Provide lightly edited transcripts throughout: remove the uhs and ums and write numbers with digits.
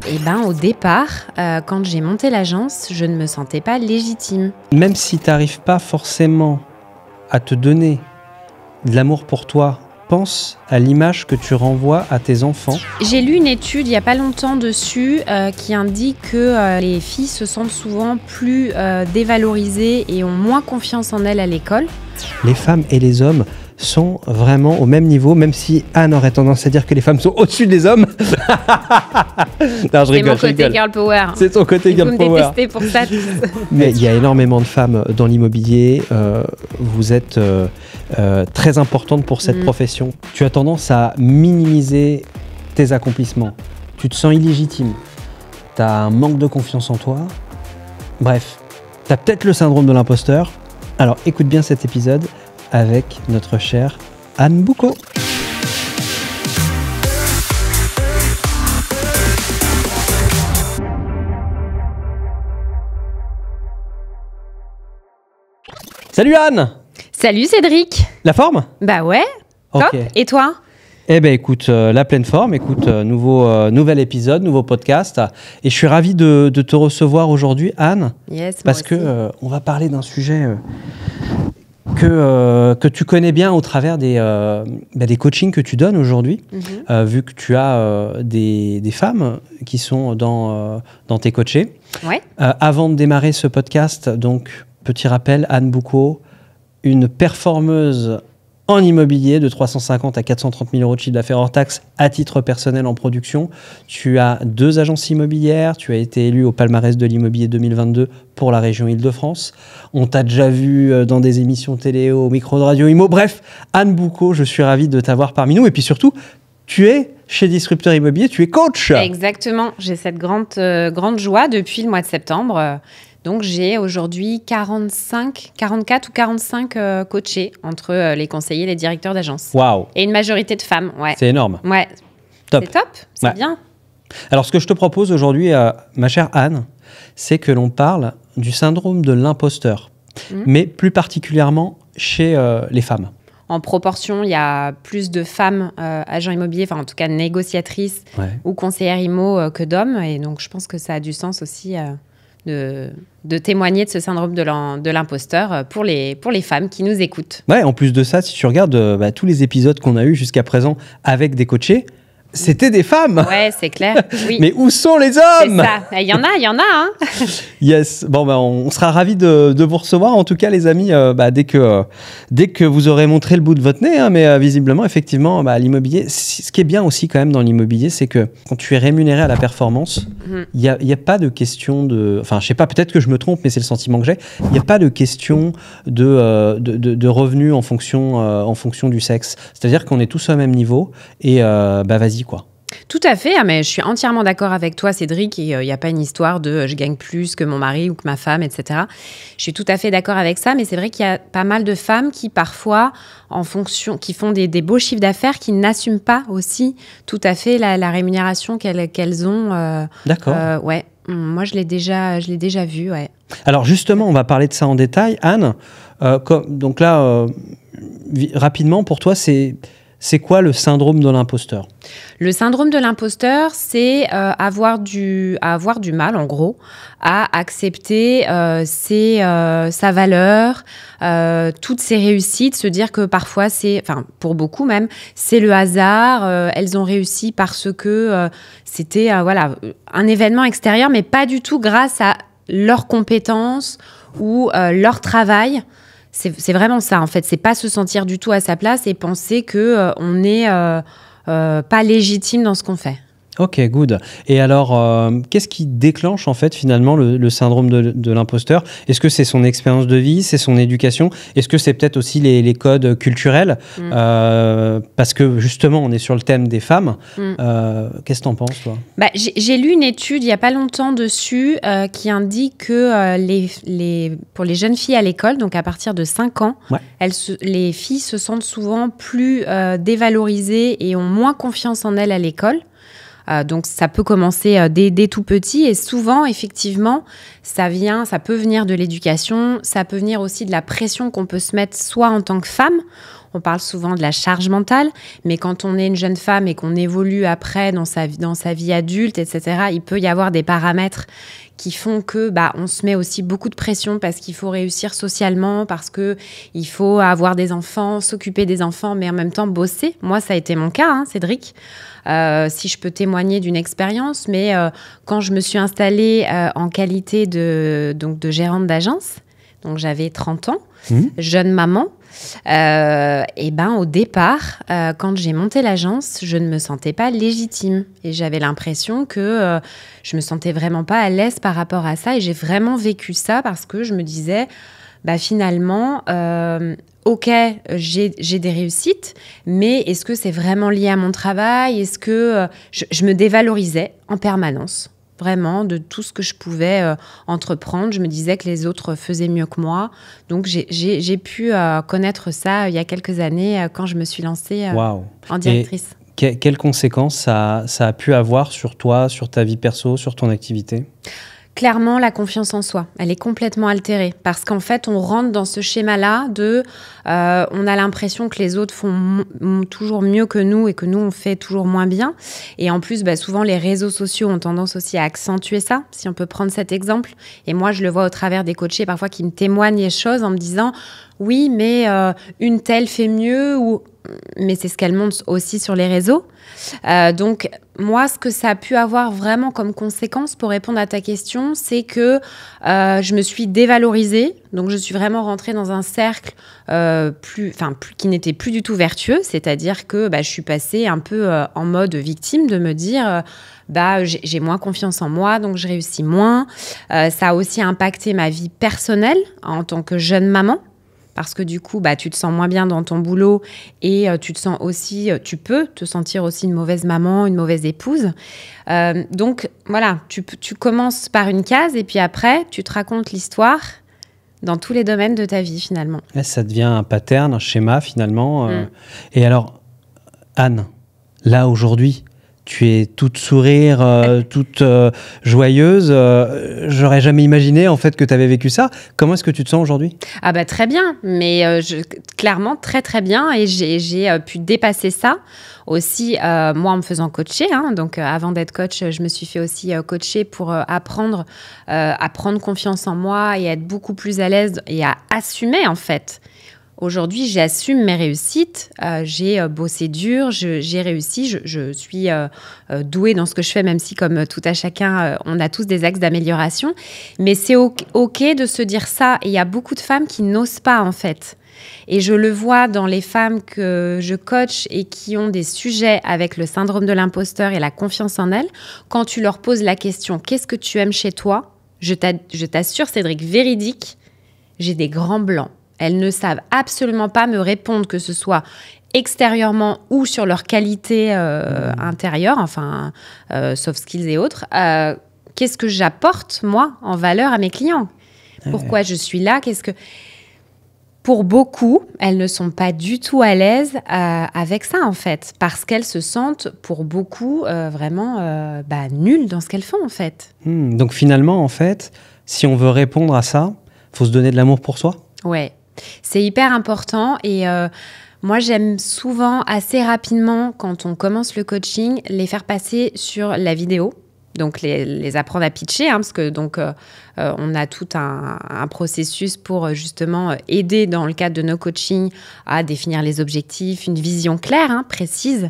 Eh ben, au départ, quand j'ai monté l'agence, je ne me sentais pas légitime. Même si tu n'arrives pas forcément à te donner de l'amour pour toi, pense à l'image que tu renvoies à tes enfants. J'ai lu une étude il n'y a pas longtemps dessus qui indique que les filles se sentent souvent plus dévalorisées et ont moins confiance en elles à l'école. Les femmes et les hommes sont vraiment au même niveau, même si Anne aurait tendance à dire que les femmes sont au-dessus des hommes. Non, je rigole, C'est mon côté rigole. girl power. C'est ton côté girl Vous me power. détestez pour ça. Mais il y a énormément de femmes dans l'immobilier. Vous êtes très importante pour cette profession. Tu as tendance à minimiser tes accomplissements. Tu te sens illégitime. Tu as un manque de confiance en toi. Bref, tu as peut-être le syndrome de l'imposteur. Alors écoute bien cet épisode avec notre chère Anne Boucaud. Salut Anne! Salut Cédric. La forme? Bah ouais, top. Ok. Et toi? Eh ben écoute, la pleine forme, écoute, nouvel épisode, nouveau podcast. Et je suis ravi de te recevoir aujourd'hui, Anne, Yes, parce que on va parler d'un sujet que tu connais bien au travers des coachings que tu donnes aujourd'hui, vu que tu as des femmes qui sont dans tes coachés. Ouais. Avant de démarrer ce podcast, donc, petit rappel, Anne Boucaud, une performeuse en immobilier de 350 à 430 000 euros de chiffre d'affaires hors taxe à titre personnel en production. Tu as 2 agences immobilières. Tu as été élu au palmarès de l'immobilier 2022 pour la région Île-de-France. On t'a déjà vu dans des émissions télé, au micro de Radio Imo. Bref, Anne Boucaud, je suis ravi de t'avoir parmi nous. Et puis surtout, tu es chez Disrupteur Immobilier, tu es coach. Exactement. J'ai cette grande joie depuis le mois de septembre. Donc, j'ai aujourd'hui 44 ou 45 coachés entre les conseillers et les directeurs d'agence. Waouh. Et une majorité de femmes, ouais. C'est énorme. Ouais. Top. C'est top, c'est Ouais. bien. Alors, ce que je te propose aujourd'hui, ma chère Anne, c'est que l'on parle du syndrome de l'imposteur, mais plus particulièrement chez les femmes. En proportion, il y a plus de femmes agents immobiliers, enfin en tout cas négociatrices ou conseillères IMO que d'hommes. Et donc, je pense que ça a du sens aussi de témoigner de ce syndrome de l'imposteur pour les femmes qui nous écoutent. Ouais, en plus de ça, si tu regardes tous les épisodes qu'on a eus jusqu'à présent avec des coachés, c'était des femmes. Ouais, c'est clair. Oui. Mais où sont les C'est hommes? ça. Il y en a, hein. Yes. Bon, on sera ravis de vous recevoir. En tout cas, les amis, dès que vous aurez montré le bout de votre nez, hein, mais visiblement, effectivement, l'immobilier, ce qui est bien aussi quand même dans l'immobilier, c'est que quand tu es rémunéré à la performance, il y a pas de question de... Enfin, je sais pas, peut-être que je me trompe, mais c'est le sentiment que j'ai. Il n'y a pas de question de revenus en fonction du sexe. C'est-à-dire qu'on est tous au même niveau et vas-y, quoi. Tout à fait, mais je suis entièrement d'accord avec toi, Cédric. Et il n'y a pas une histoire de je gagne plus que mon mari ou que ma femme, etc. Je suis tout à fait d'accord avec ça, mais c'est vrai qu'il y a pas mal de femmes qui parfois, qui font des beaux chiffres d'affaires, qui n'assument pas aussi tout à fait la rémunération qu'elles ont. D'accord. Ouais. Moi, je l'ai déjà vu, ouais. Alors justement, on va parler de ça en détail. Anne, donc là, rapidement, pour toi, c'est quoi le syndrome de l'imposteur? Le syndrome de l'imposteur, c'est avoir du mal, en gros, à accepter sa valeur, toutes ses réussites, se dire que parfois, pour beaucoup même, c'est le hasard. Elles ont réussi parce que c'était un événement extérieur, mais pas du tout grâce à leurs compétences ou leur travail. C'est vraiment ça, en fait. C'est pas se sentir du tout à sa place et penser qu'on n'est pas légitime dans ce qu'on fait. Ok, good. Et alors, qu'est-ce qui déclenche en fait finalement le syndrome de l'imposteur? Est-ce que c'est son expérience de vie, c'est son éducation? Est-ce que c'est peut-être aussi les codes culturels? Parce que justement, on est sur le thème des femmes. Qu'est-ce que t'en penses, toi? J'ai lu une étude il n'y a pas longtemps dessus qui indique que pour les jeunes filles à l'école, donc à partir de 5 ans, les filles se sentent souvent plus dévalorisées et ont moins confiance en elles à l'école. Donc, ça peut commencer dès tout petit et souvent, effectivement, ça peut venir de l'éducation, ça peut venir aussi de la pression qu'on peut se mettre soit en tant que femme. On parle souvent de la charge mentale, mais quand on est une jeune femme et qu'on évolue après dans sa vie adulte, etc., il peut y avoir des paramètres qui font que on se met aussi beaucoup de pression parce qu'il faut réussir socialement, parce qu'il faut avoir des enfants, s'occuper des enfants, mais en même temps bosser. Moi, ça a été mon cas, Cédric. Si je peux témoigner d'une expérience, mais quand je me suis installée en qualité de gérante d'agence, donc j'avais 30 ans, jeune maman, au départ, quand j'ai monté l'agence, je ne me sentais pas légitime et j'avais l'impression que je me sentais vraiment pas à l'aise par rapport à ça et j'ai vraiment vécu ça parce que je me disais finalement ok, j'ai des réussites, mais est-ce que c'est vraiment lié à mon travail? Est-ce que je me dévalorisais en permanence? Vraiment, de tout ce que je pouvais entreprendre. Je me disais que les autres faisaient mieux que moi. Donc, j'ai pu connaître ça il y a quelques années quand je me suis lancée en directrice. Et quelles conséquences ça a pu avoir sur toi, sur ta vie perso, sur ton activité ? Clairement, la confiance en soi, elle est complètement altérée parce qu'en fait, on rentre dans ce schéma-là on a l'impression que les autres font toujours mieux que nous et que nous, on fait toujours moins bien. Et en plus, souvent, les réseaux sociaux ont tendance aussi à accentuer ça, si on peut prendre cet exemple. Et moi, je le vois au travers des coachés parfois qui me témoignent les choses en me disant « Oui, mais une telle fait mieux » mais c'est ce qu'elle montre aussi sur les réseaux. Donc, moi, ce que ça a pu avoir vraiment comme conséquence pour répondre à ta question, c'est que je me suis dévalorisée. Donc, je suis vraiment rentrée dans un cercle qui n'était plus du tout vertueux. C'est-à-dire que je suis passée un peu en mode victime de me dire j'ai moins confiance en moi, donc je réussis moins. Ça a aussi impacté ma vie personnelle en tant que jeune maman. Parce que du coup, tu te sens moins bien dans ton boulot et tu peux te sentir aussi une mauvaise maman, une mauvaise épouse. Donc voilà, tu commences par une case et puis après, tu te racontes l'histoire dans tous les domaines de ta vie finalement. Là, ça devient un pattern, un schéma finalement. Et alors, Anne, là aujourd'hui, tu es toute sourire, toute joyeuse. J'aurais jamais imaginé en fait que tu avais vécu ça. Comment est-ce que tu te sens aujourd'hui ? Très bien, mais clairement très très bien et j'ai pu dépasser ça aussi moi en me faisant coacher. Donc avant d'être coach, je me suis fait aussi coacher pour apprendre à prendre confiance en moi et à être beaucoup plus à l'aise et à assumer en fait. Aujourd'hui, j'assume mes réussites, j'ai bossé dur, j'ai réussi, je suis douée dans ce que je fais, même si comme tout à chacun, on a tous des axes d'amélioration. Mais c'est OK de se dire ça. Et il y a beaucoup de femmes qui n'osent pas, en fait. Et je le vois dans les femmes que je coach et qui ont des sujets avec le syndrome de l'imposteur et la confiance en elles. Quand tu leur poses la question « Qu'est-ce que tu aimes chez toi ?» Je t'assure, Cédric, véridique, j'ai des grands blancs. Elles ne savent absolument pas me répondre, que ce soit extérieurement ou sur leur qualité intérieure, soft skills et autres. Qu'est-ce que j'apporte, moi, en valeur à mes clients ? Pourquoi je suis là ? Pour beaucoup, elles ne sont pas du tout à l'aise avec ça, en fait, parce qu'elles se sentent, pour beaucoup, vraiment nulles dans ce qu'elles font, en fait. Donc finalement, en fait, si on veut répondre à ça, il faut se donner de l'amour pour soi ? Ouais. C'est hyper important et moi, j'aime souvent assez rapidement, quand on commence le coaching, les faire passer sur la vidéo. Donc, les apprendre à pitcher, parce que on a tout un processus pour justement aider dans le cadre de nos coachings à définir les objectifs, une vision claire, précise.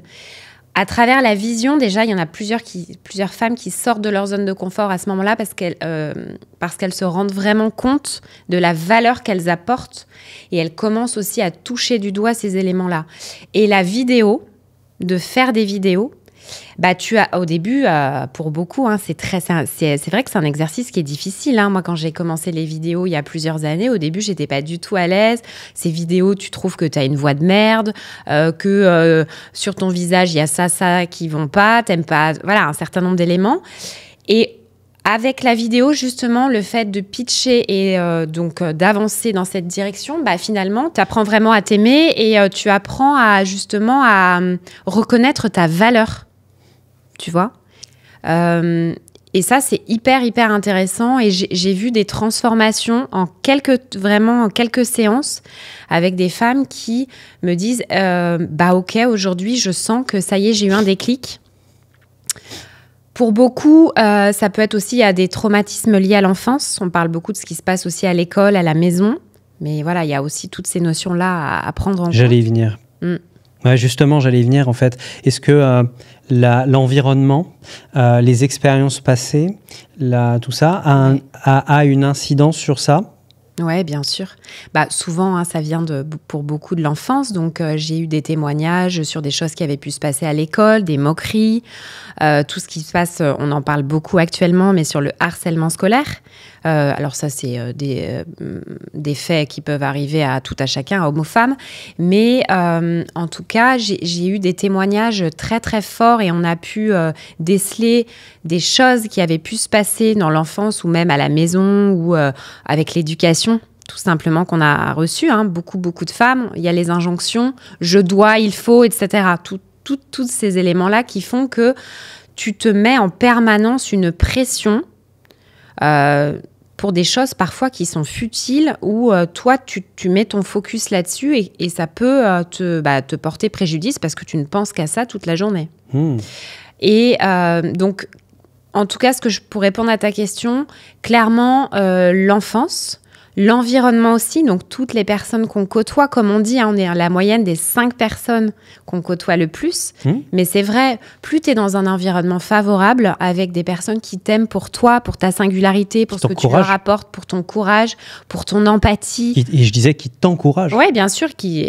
À travers la vision, déjà, il y en a plusieurs femmes qui sortent de leur zone de confort à ce moment-là parce qu'elles se rendent vraiment compte de la valeur qu'elles apportent et elles commencent aussi à toucher du doigt ces éléments-là. Et la vidéo, de faire des vidéos, tu as au début, pour beaucoup, c'est vrai que c'est un exercice qui est difficile. Moi, quand j'ai commencé les vidéos il y a plusieurs années, au début, j'étais pas du tout à l'aise. Ces vidéos, tu trouves que tu as une voix de merde, que sur ton visage, il y a ça qui vont pas, t'aimes pas, voilà, un certain nombre d'éléments. Et avec la vidéo, justement, le fait de pitcher et d'avancer dans cette direction, finalement, tu apprends vraiment à t'aimer et tu apprends à reconnaître ta valeur. Tu vois, Et ça, c'est hyper, hyper intéressant. Et j'ai vu des transformations en quelques séances avec des femmes qui me disent ok, aujourd'hui, je sens que ça y est, j'ai eu un déclic. Pour beaucoup, ça peut être aussi à des traumatismes liés à l'enfance. On parle beaucoup de ce qui se passe aussi à l'école, à la maison. Mais voilà, il y a aussi toutes ces notions-là à prendre en compte. J'allais y venir. Ouais, justement, j'allais y venir en fait. Est-ce que l'environnement, les expériences passées, tout ça a une incidence sur ça? Oui, bien sûr. Souvent, ça vient pour beaucoup de l'enfance. Donc, j'ai eu des témoignages sur des choses qui avaient pu se passer à l'école, des moqueries, tout ce qui se passe, on en parle beaucoup actuellement, mais sur le harcèlement scolaire. Alors ça, c'est des faits qui peuvent arriver à tout à chacun, à homme ou femme. Mais en tout cas, j'ai eu des témoignages très, très forts et on a pu déceler des choses qui avaient pu se passer dans l'enfance ou même à la maison ou avec l'éducation, tout simplement, qu'on a reçu. Beaucoup, beaucoup de femmes. Il y a les injonctions, je dois, il faut, etc. Tous ces éléments-là qui font que tu te mets en permanence une pression pour des choses parfois qui sont futiles où toi, tu mets ton focus là-dessus et ça peut te porter préjudice parce que tu ne penses qu'à ça toute la journée. Et donc, en tout cas, pour répondre à ta question, clairement, l'enfance, l'environnement aussi, donc toutes les personnes qu'on côtoie, comme on dit, on est à la moyenne des 5 personnes qu'on côtoie le plus. Mais c'est vrai, plus tu es dans un environnement favorable avec des personnes qui t'aiment pour toi, pour ta singularité, pour ce que tu leur apportes, pour ton courage, pour ton empathie. Et je disais qui t'encourage. Oui, bien sûr, qui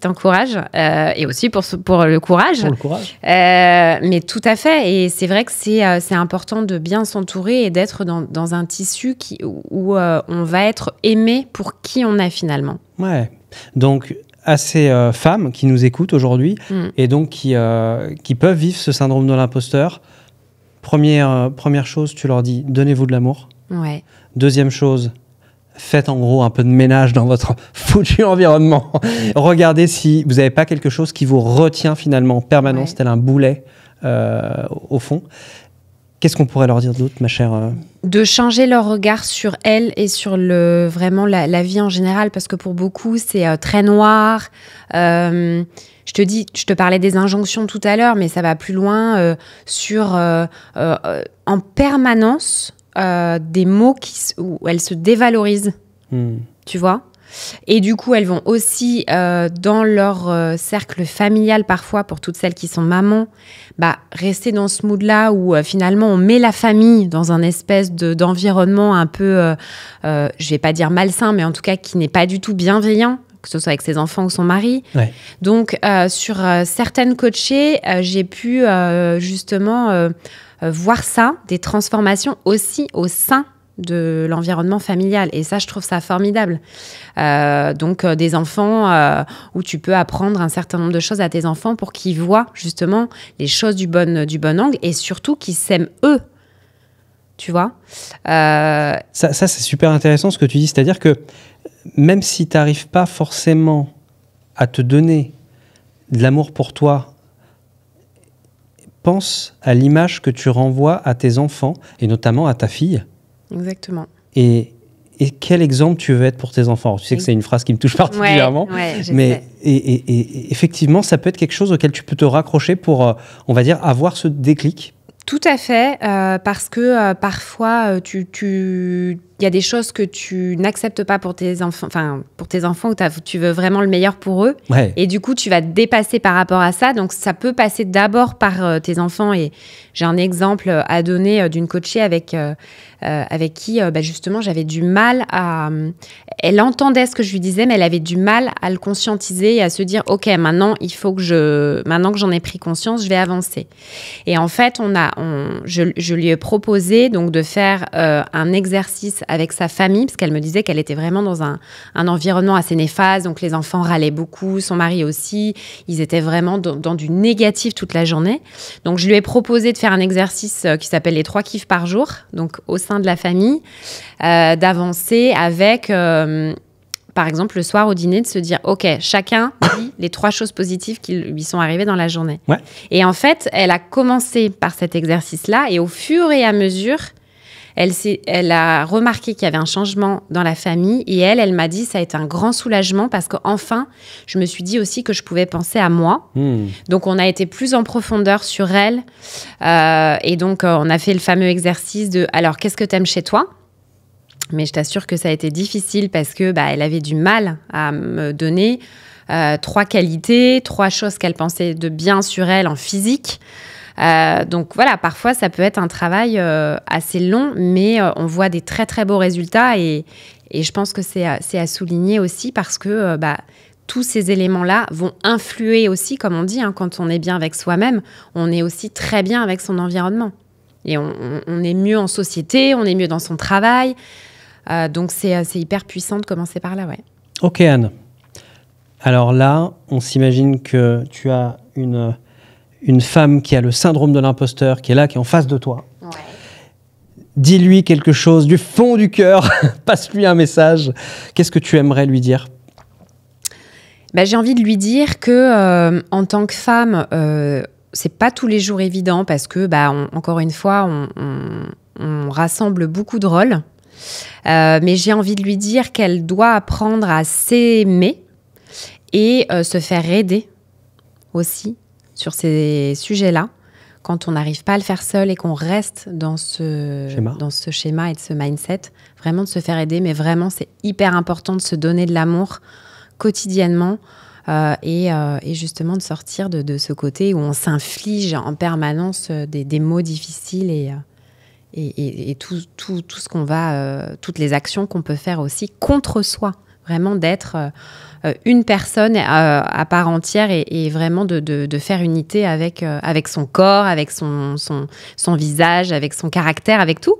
t'encourage. Et aussi pour le courage. Pour le courage. Mais tout à fait. Et c'est vrai que c'est important de bien s'entourer et d'être dans un tissu où on va être aimé pour qui on est finalement. Ouais. Donc, à ces femmes qui nous écoutent aujourd'hui et donc qui peuvent vivre ce syndrome de l'imposteur, première chose, tu leur dis, donnez-vous de l'amour. Ouais. Deuxième chose, faites en gros un peu de ménage dans votre foutu environnement. Regardez si vous n'avez pas quelque chose qui vous retient finalement en permanence, tel un boulet au fond. Qu'est-ce qu'on pourrait leur dire d'autre, ma chère De changer leur regard sur elles et sur vraiment la vie en général, parce que pour beaucoup, c'est très noir. Je te parlais des injonctions tout à l'heure, mais ça va plus loin sur en permanence des mots où elles se dévalorisent, tu vois. Et du coup, elles vont aussi, dans leur cercle familial, parfois, pour toutes celles qui sont mamans, rester dans ce mood-là où finalement, on met la famille dans un espèce d'environnement un peu, je vais pas dire malsain, mais en tout cas qui n'est pas du tout bienveillant, que ce soit avec ses enfants ou son mari. Ouais. Donc, sur certaines coachées, j'ai pu justement voir ça, des transformations aussi au sein de l'environnement familial. Et ça, je trouve ça formidable. Donc, des enfants où tu peux apprendre un certain nombre de choses à tes enfants pour qu'ils voient justement les choses du bon angle et surtout qu'ils s'aiment eux. Tu vois Ça, c'est super intéressant ce que tu dis. C'est-à-dire que même si tu n'arrives pas forcément à te donner de l'amour pour toi, pense à l'image que tu renvoies à tes enfants et notamment à ta fille. Exactement. Et quel exemple tu veux être pour tes enfants? Alors, tu sais que c'est une phrase qui me touche particulièrement, mais et effectivement, ça peut être quelque chose auquel tu peux te raccrocher pour, on va dire, avoir ce déclic. Tout à fait, parce que parfois, il y a des choses que tu n'acceptes pas pour tes enfants, où tu veux vraiment le meilleur pour eux. Ouais. Et du coup, tu vas te dépasser par rapport à ça. Donc, ça peut passer d'abord par tes enfants. Et j'ai un exemple à donner d'une coachée avec qui, justement, j'avais du mal à... Elle entendait ce que je lui disais, mais elle avait du mal à le conscientiser et à se dire, OK, maintenant, il faut que maintenant que j'en ai pris conscience, je vais avancer. Et en fait, je lui ai proposé donc, de faire un exercice avec sa famille, parce qu'elle me disait qu'elle était vraiment dans un environnement assez néfaste, donc les enfants râlaient beaucoup, son mari aussi, ils étaient vraiment dans du négatif toute la journée. Donc je lui ai proposé de faire un exercice qui s'appelle les 3 kiffs par jour, donc au sein de la famille, d'avancer avec... par exemple, le soir au dîner, de se dire, OK, chacun dit les 3 choses positives qui lui sont arrivées dans la journée. Ouais. Et en fait, elle a commencé par cet exercice-là et au fur et à mesure, elle a remarqué qu'il y avait un changement dans la famille et elle m'a dit ça a été un grand soulagement parce qu'enfin, je me suis dit aussi que je pouvais penser à moi. Donc, on a été plus en profondeur sur elle et donc, on a fait le fameux exercice de « Alors, qu'est-ce que t'aimes chez toi ?» Mais je t'assure que ça a été difficile parce que elle avait du mal à me donner 3 qualités, 3 choses qu'elle pensait de bien sur elle en physique. Donc voilà, parfois ça peut être un travail assez long, mais on voit des très très beaux résultats et je pense que c'est à souligner aussi parce que tous ces éléments-là vont influer aussi, comme on dit, quand on est bien avec soi-même, on est aussi très bien avec son environnement. Et on est mieux en société, on est mieux dans son travail. Donc c'est hyper puissant de commencer par là, ouais. Ok Anne. Alors là, on s'imagine que tu as une femme qui a le syndrome de l'imposteur, qui est là, qui est en face de toi. Ouais. Dis-lui quelque chose du fond du cœur, passe-lui un message. Qu'est-ce que tu aimerais lui dire ? J'ai envie de lui dire que en tant que femme, c'est pas tous les jours évident parce que, encore une fois, on rassemble beaucoup de rôles. Mais j'ai envie de lui dire qu'elle doit apprendre à s'aimer et se faire aider aussi sur ces sujets-là, quand on n'arrive pas à le faire seul et qu'on reste dans ce schéma et de ce mindset, vraiment de se faire aider, mais vraiment c'est hyper important de se donner de l'amour quotidiennement et justement de sortir de ce côté où on s'inflige en permanence des mots difficiles et tout ce qu'on va, toutes les actions qu'on peut faire aussi contre soi. Vraiment d'être une personne à part entière et vraiment de faire unité avec son corps, avec son visage, avec son caractère, avec tout.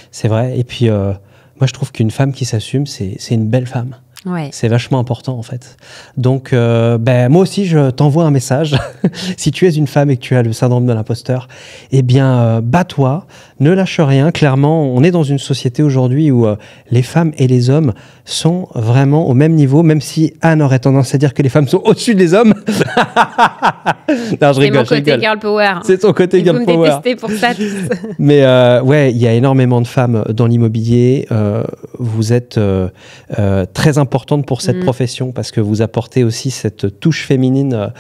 C'est vrai. Et puis, moi, je trouve qu'une femme qui s'assume, c'est une belle femme. Ouais. C'est vachement important, en fait. Donc, moi aussi, je t'envoie un message. Si tu es une femme et que tu as le syndrome de l'imposteur, eh bien, bats-toi, ne lâche rien. Clairement, on est dans une société aujourd'hui où les femmes et les hommes sont vraiment au même niveau, même si Anne aurait tendance à dire que les femmes sont au-dessus des hommes. Non, je rigole. C'est mon côté girl power. C'est ton côté girl power. Vous me détestez pour ça. Mais ouais, il y a énormément de femmes dans l'immobilier. Vous êtes très importante pour cette profession parce que vous apportez aussi cette touche féminine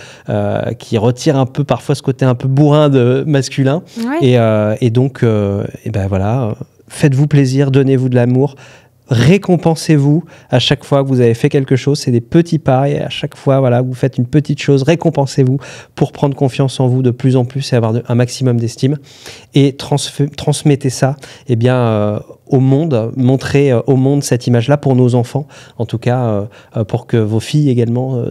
qui retire un peu parfois ce côté un peu bourrin de masculin. Ouais. Et donc, voilà, faites-vous plaisir, donnez-vous de l'amour. Récompensez-vous à chaque fois que vous avez fait quelque chose, c'est des petits pas et à chaque fois voilà, vous faites une petite chose, récompensez-vous pour prendre confiance en vous de plus en plus et avoir un maximum d'estime et transmettez ça au monde, montrez au monde cette image-là pour nos enfants, en tout cas pour que vos filles également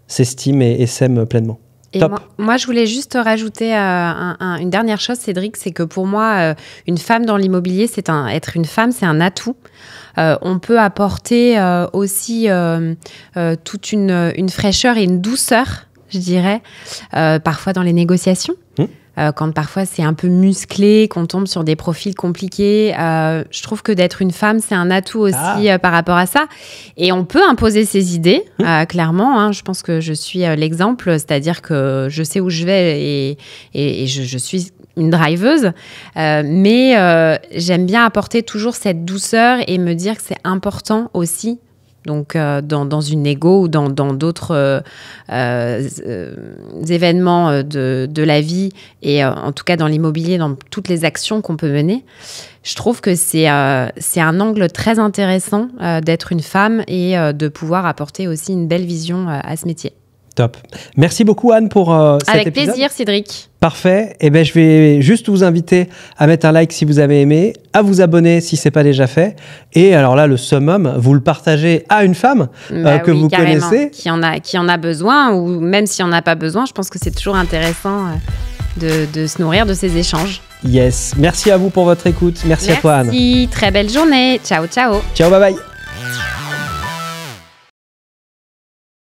s'estiment et s'aiment pleinement. Et moi, je voulais juste rajouter une dernière chose, Cédric, c'est que pour moi, une femme dans l'immobilier, être une femme, c'est un atout. On peut apporter aussi toute une fraîcheur et une douceur, je dirais, parfois dans les négociations. Quand parfois c'est un peu musclé, qu'on tombe sur des profils compliqués. Je trouve que d'être une femme, c'est un atout aussi par rapport à ça. Et on peut imposer ses idées, clairement. Je pense que je suis l'exemple, c'est-à-dire que je sais où je vais et je suis une driveuse. Mais j'aime bien apporter toujours cette douceur et me dire que c'est important aussi. Donc, dans une négo ou dans d'autres événements de la vie et en tout cas dans l'immobilier, dans toutes les actions qu'on peut mener, je trouve que c'est un angle très intéressant d'être une femme et de pouvoir apporter aussi une belle vision à ce métier. Top. Merci beaucoup Anne pour cet épisode. Avec plaisir Cédric. Parfait. Eh bien, je vais juste vous inviter à mettre un like si vous avez aimé, à vous abonner si ce n'est pas déjà fait. Et alors là, le summum, vous le partagez à une femme que vous connaissez. Qui en a besoin ou même s'il n'y en a pas besoin, je pense que c'est toujours intéressant de se nourrir de ces échanges. Yes. Merci à vous pour votre écoute. Merci à toi Anne. Merci. Très belle journée. Ciao, ciao. Ciao, bye bye.